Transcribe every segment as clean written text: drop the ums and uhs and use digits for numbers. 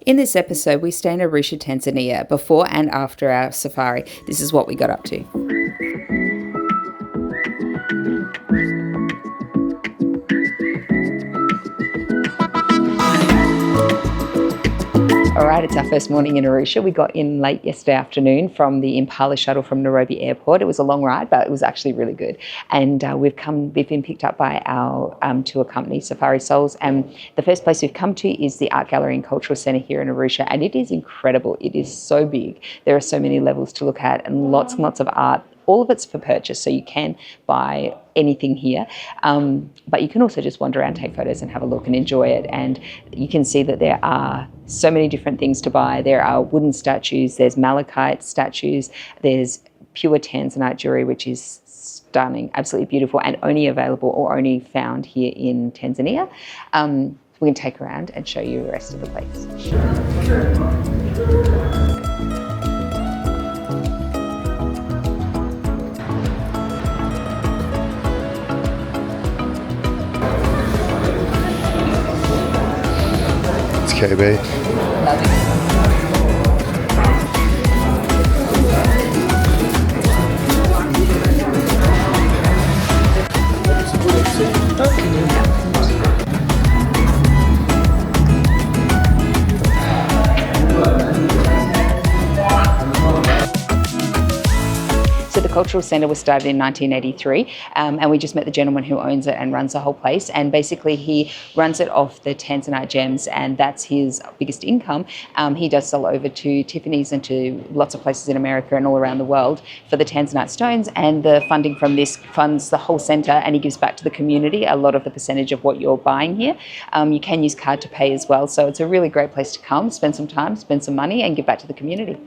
In this episode, we stay in Arusha, Tanzania before and after our safari. This is what we got up to. All right, it's our first morning in Arusha. We got in late yesterday afternoon from the Impala shuttle from Nairobi Airport. It was a long ride, but it was actually really good. And we've been picked up by our tour company, Safari Souls. And the first place we've come to is the Art Gallery and Cultural Centre here in Arusha. And it is incredible. It is so big. There are so many levels to look at and lots and lots of art. All of it's for purchase, so you can buy anything here. But you can also just wander around, take photos and have a look and enjoy it. And you can see that there are so many different things to buy. There are wooden statues, there's malachite statues, there's pure Tanzanite jewellery, which is stunning, absolutely beautiful, and only available or only found here in Tanzania. We can take around and show you the rest of the place. KB. Love it. So the Cultural Centre was started in 1983 and we just met the gentleman who owns it and runs the whole place, and basically he runs it off the Tanzanite gems and that's his biggest income. He does sell over to Tiffany's and to lots of places in America and all around the world for the Tanzanite stones, and the funding from this funds the whole centre and he gives back to the community a lot of the percentage of what you're buying here. You can use card to pay as well, so it's a really great place to come, spend some time, spend some money and give back to the community.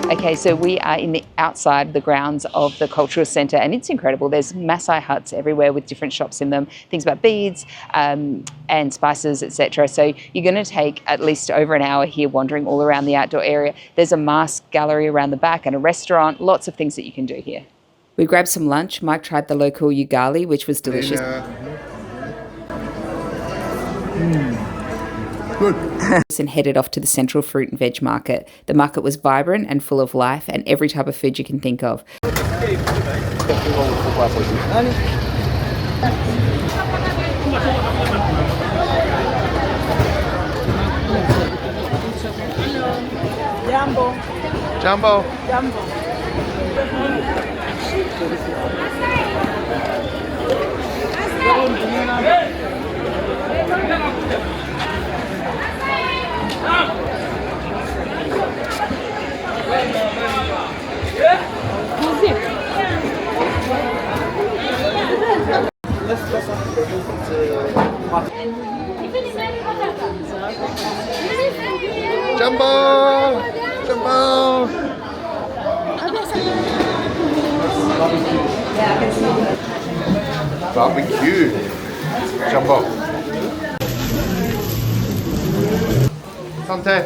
Okay, so we are in the outside the grounds of the Cultural Centre and it's incredible. There's Maasai huts everywhere with different shops in them, things about beads and spices, etc. So you're going to take at least over an hour here wandering all around the outdoor area. There's a mask gallery around the back and a restaurant, lots of things that you can do here. We grabbed some lunch. Mike tried the local ugali, which was delicious. Good. And headed off to the central fruit and veg market. The market was vibrant and full of life and every type of food you can think of. Jambo. Jumbo. Jambo. Jumbo. Jumbo. Barbecue. Jumbo. Sante.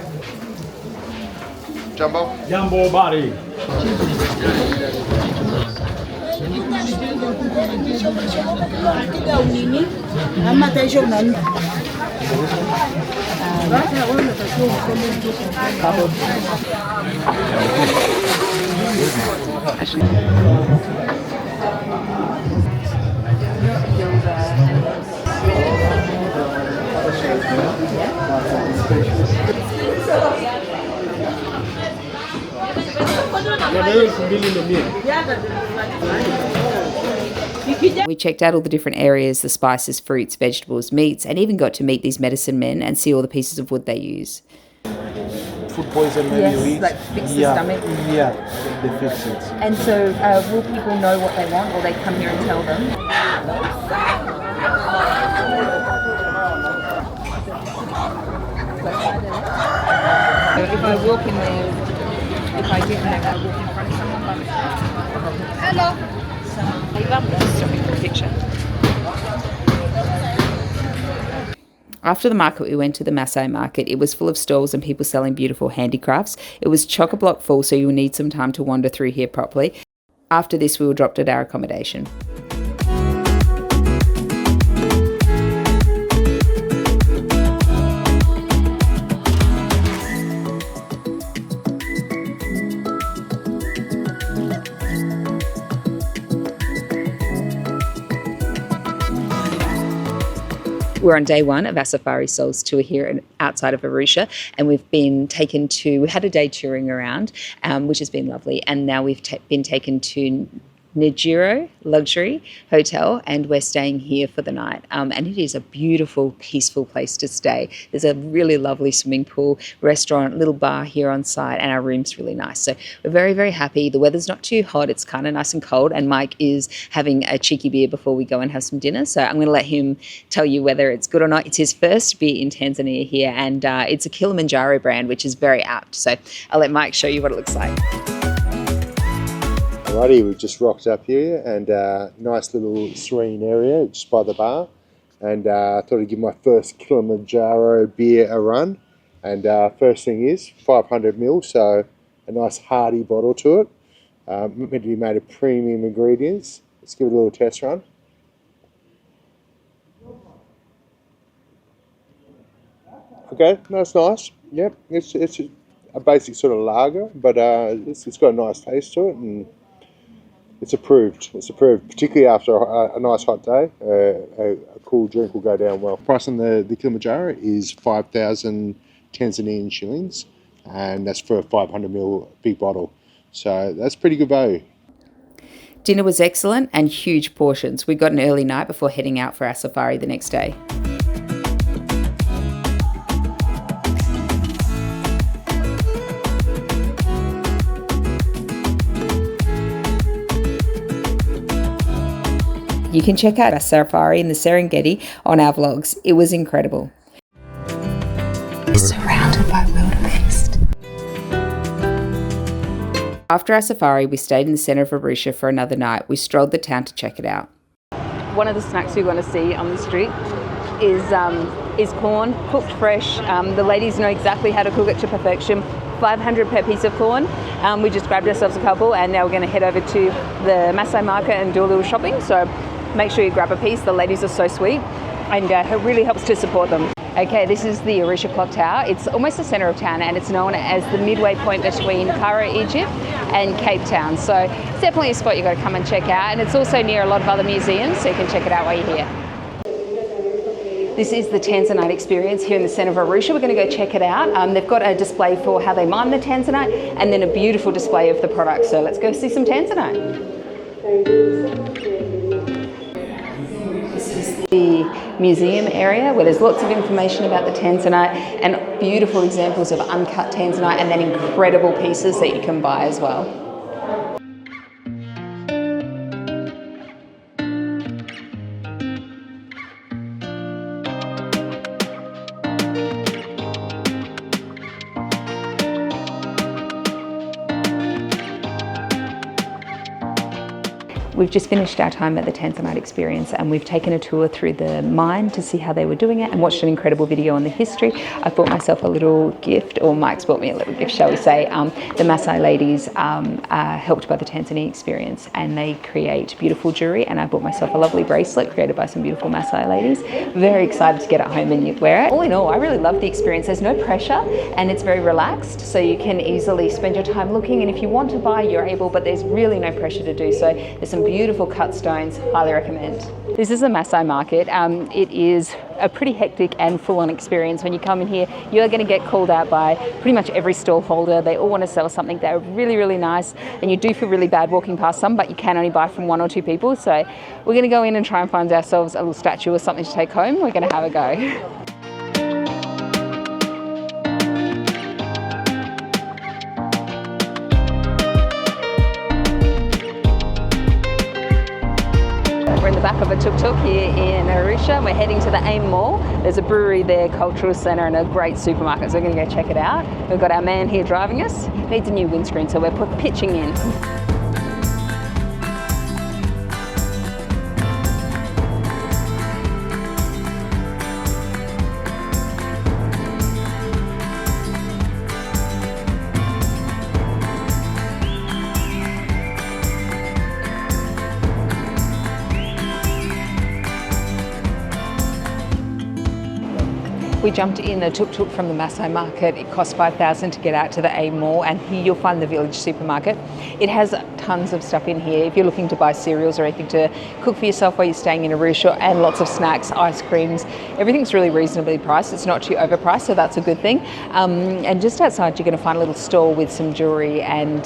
Jumbo. Jumbo body. We checked out all the different areas, the spices, fruits, vegetables, meats, and even got to meet these medicine men and see all the pieces of wood they use. Food poison when you eat. Like fix the stomach. Yeah, they fix it. And so will people know what they want or they come here and tell them? I walk in there, if I didn't, I walk in front of someone by myself. Hello. Stopping for a picture. After the market, we went to the Maasai Market. It was full of stalls and people selling beautiful handicrafts. It was chock-a-block full, so you will need some time to wander through here properly. After this, we were dropped at our accommodation. We're on day one of our Safari Souls tour here outside of Arusha, and we had a day touring around, which has been lovely, and now we've been taken to Najiro Luxury Hotel, and we're staying here for the night. And it is a beautiful, peaceful place to stay. There's a really lovely swimming pool, restaurant, little bar here on site, and our room's really nice. So we're very, very happy. The weather's not too hot. It's kind of nice and cold, and Mike is having a cheeky beer before we go and have some dinner. So I'm going to let him tell you whether it's good or not. It's his first beer in Tanzania here, and it's a Kilimanjaro brand, which is very apt. So I'll let Mike show you what it looks like. Alrighty, we've just rocked up here, and nice little serene area just by the bar, and I thought I'd give my first Kilimanjaro beer a run. And first thing is 500ml, so a nice hearty bottle to it, meant to be made of premium ingredients. Let's give it a little test run. Okay, that's nice. Yep, it's a basic sort of lager, but it's got a nice taste to it, and it's approved. It's approved, particularly after a nice hot day. A cool drink will go down well. Price on the Kilimanjaro is 5,000 Tanzanian shillings, and that's for a 500ml big bottle. So that's pretty good value. Dinner was excellent and huge portions. We got an early night before heading out for our safari the next day. You can check out our safari in the Serengeti on our vlogs. It was incredible. Surrounded by wildebeest. After our safari, we stayed in the centre of Arusha for another night. We strolled the town to check it out. One of the snacks you're going to see on the street is corn, cooked fresh. The ladies know exactly how to cook it to perfection. 500 per piece of corn. We just grabbed ourselves a couple, and now we're going to head over to the Maasai Market and do a little shopping. So make sure you grab a piece. The ladies are so sweet, and it really helps to support them. Okay, this is the Arusha Clock Tower. It's almost the centre of town, and it's known as the midway point between Cairo, Egypt and Cape Town. So it's definitely a spot you've got to come and check out, and it's also near a lot of other museums, so you can check it out while you're here. This is the Tanzanite experience here in the centre of Arusha. We're going to go check it out. They've got a display for how they mine the Tanzanite, and then a beautiful display of the product. So let's go see some Tanzanite. This is the museum area where there's lots of information about the Tanzanite and beautiful examples of uncut Tanzanite, and then incredible pieces that you can buy as well. We've just finished our time at the Tanzanite experience, and we've taken a tour through the mine to see how they were doing it and watched an incredible video on the history. I bought myself a little gift, or Mike's bought me a little gift, shall we say. The Maasai ladies are helped by the Tanzania experience, and they create beautiful jewellery, and I bought myself a lovely bracelet created by some beautiful Maasai ladies. Very excited to get it home and wear it. All in all, I really love the experience. There's no pressure, and it's very relaxed, so you can easily spend your time looking, and if you want to buy, you're able, but there's really no pressure to do so. There's some beautiful cut stones, highly recommend. This is the Maasai Market. It is a pretty hectic and full-on experience. When you come in here, you're going to get called out by pretty much every stall holder. They all want to sell something. They're really, really nice, and you do feel really bad walking past some, but you can only buy from one or two people. So we're going to go in and try and find ourselves a little statue or something to take home. We're going to have a go. We're in the back of a tuk-tuk tuk-tuk here in Arusha. We're heading to the AIM Mall. There's a brewery there, cultural centre, and a great supermarket, so we're going to go check it out. We've got our man here driving us. Needs a new windscreen, so we're pitching in. We jumped in a tuk-tuk from the Maasai Market. It cost $5,000 to get out to the AIM Mall, and here you'll find the village supermarket. It has tons of stuff in here if you're looking to buy cereals or anything to cook for yourself while you're staying in Arusha, and lots of snacks, ice creams. Everything's really reasonably priced. It's not too overpriced, so that's a good thing. And just outside, you're going to find a little store with some jewelry and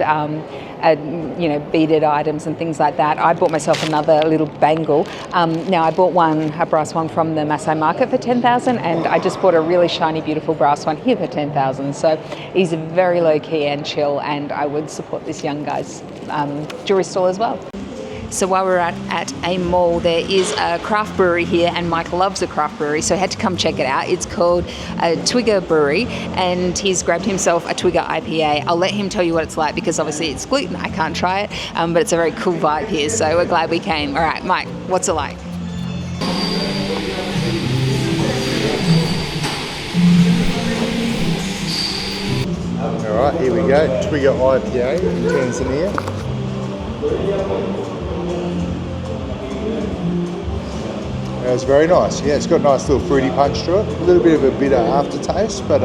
beaded items and things like that. I bought myself another little bangle. Now I bought a brass one from the Maasai Market for $10,000, and I just bought a really shiny, beautiful brass one here for $10,000. So he's very low key and chill, and I would support this young guy's jewelry store as well. So while we're at AIM Mall, there is a craft brewery here, and Mike loves a craft brewery, so I had to come check it out. It's called Twigger Brewery, and he's grabbed himself a Twigger IPA. I'll let him tell you what it's like, because obviously it's gluten, I can't try it, but it's a very cool vibe here, so we're glad we came. All right, Mike, what's it like? All right, here we go. Twigger IPA in Tanzania. It's very nice. Yeah, it's got a nice little fruity punch to it. A little bit of a bitter aftertaste, but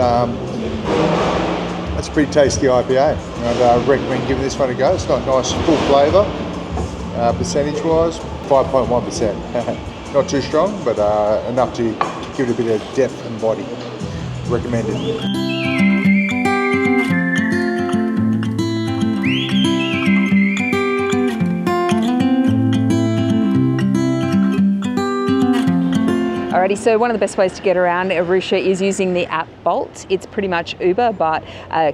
it's a pretty tasty IPA. And I recommend giving this one a go. It's got nice full flavour. Percentage-wise, 5.1%. Not too strong, but enough to give it a bit of depth and body. Recommended. Alrighty, so one of the best ways to get around Arusha is using the app Bolt. It's pretty much Uber, but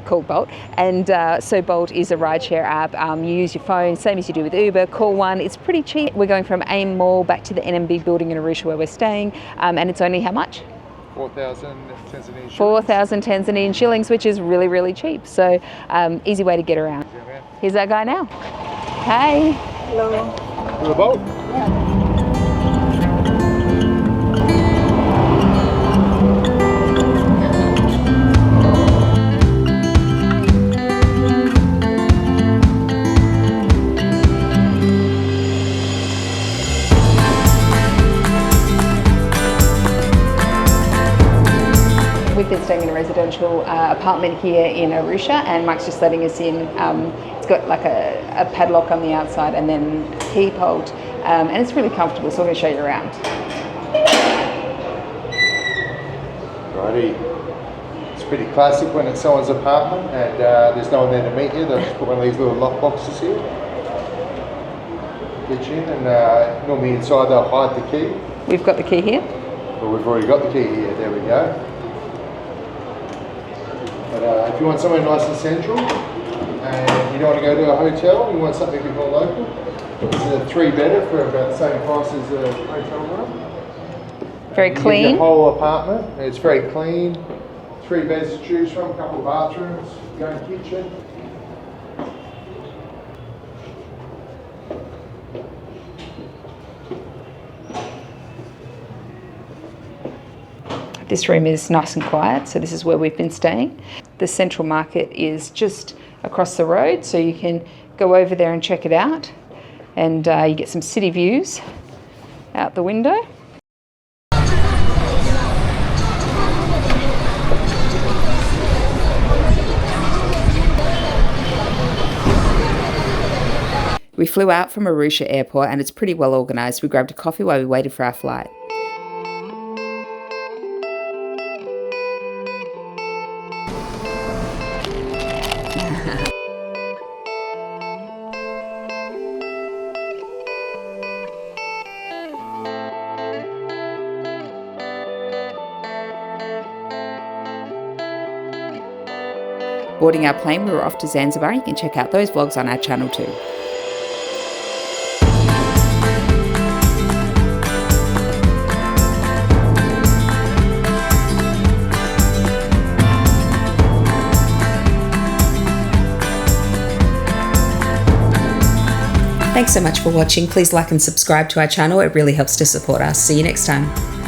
called Bolt. And so Bolt is a rideshare app. You use your phone, same as you do with Uber. Call one. It's pretty cheap. We're going from AIM Mall back to the NMB building in Arusha where we're staying. And it's only how much? 4,000 Tanzanian shillings. 4,000 Tanzanian shillings, which is really, really cheap. So easy way to get around. Here's our guy now. Hey. Hello. To the boat? Yeah. We've been staying in a residential apartment here in Arusha, and Mike's just letting us in. It's got like a padlock on the outside and then key fob, and it's really comfortable, so I'm going to show you around. Righty. It's pretty classic when it's someone's apartment and there's no one there to meet you. They'll just put one of these little lock boxes here. Get you in, and normally inside they'll hide the key. We've got the key here. Well, we've already got the key here. There we go. But if you want somewhere nice and central, and you don't want to go to a hotel, you want something a bit more local, it's a 3-bedder for about the same price as a hotel room. Very clean. You get the whole apartment. It's very clean. 3 beds to choose from, a couple of bathrooms, your own kitchen. This room is nice and quiet, so this is where we've been staying. The central market is just across the road, so you can go over there and check it out. And you get some city views out the window. We flew out from Arusha Airport, and it's pretty well organised. We grabbed a coffee while we waited for our flight. Boarding our plane, we were off to Zanzibar. You can check out those vlogs on our channel too. Thanks so much for watching. Please like and subscribe to our channel. It really helps to support us. See you next time.